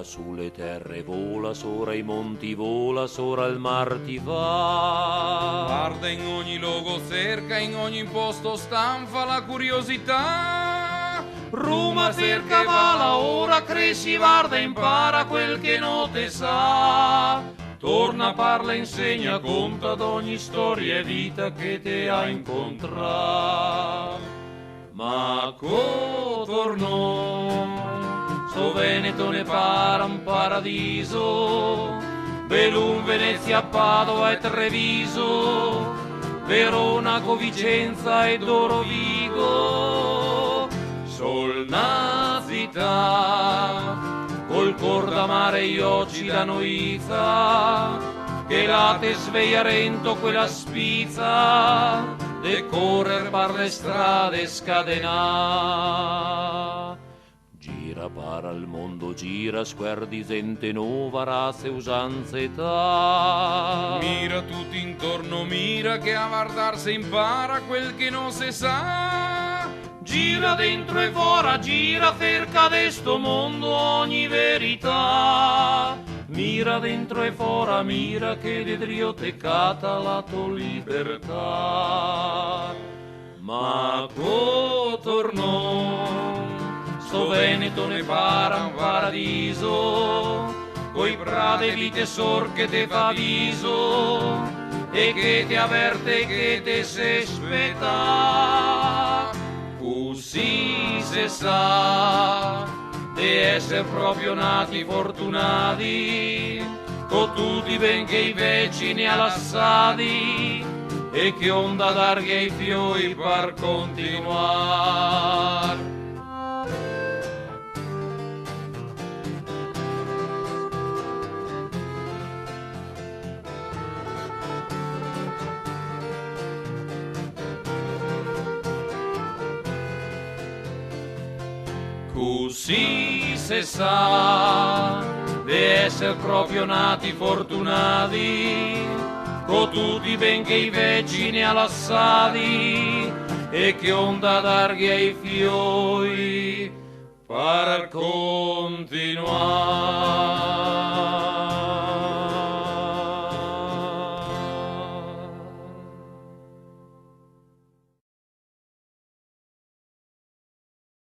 sulle terre vola, sopra i monti vola, sopra il mar ti va. Guarda in ogni luogo cerca, in ogni posto stanfa la curiosità. Roma cerca vala, ora cresci, guarda, impara quel che non te sa. Torna, parla, insegna, conta d'ogni storia e vita che te ha incontrato. Ma tornò, sto Veneto ne para un paradiso, Belum, Venezia, Padova e Treviso, Verona, Covicenza e Dorovigo, Solna città, col cor d'amare e occhi da noiza, che la te sveiarento quella spizza, de correr per le strade scadenà. Gira para il mondo, gira, sguardi gente nuova, razze, usanze, età. Mira tutti intorno, mira che a guardarsi impara quel che non si sa. Gira dentro e fuori, gira cerca de sto mondo ogni verità. Mira dentro e fuori, mira che de Dio te cata la tua libertà. Ma tornò, sto Veneto ne para un paradiso, coi prade vite sorche te fa viso, e che ti avverte che te se speta. Così se sa di essere proprio nati fortunati, con tutti benché i vicini allassati, e che onda darghe i fiori per continuare. Così se sa di essere proprio nati fortunati, con tutti benché i vicini allassati, e che onda darghe i fiori per continuare.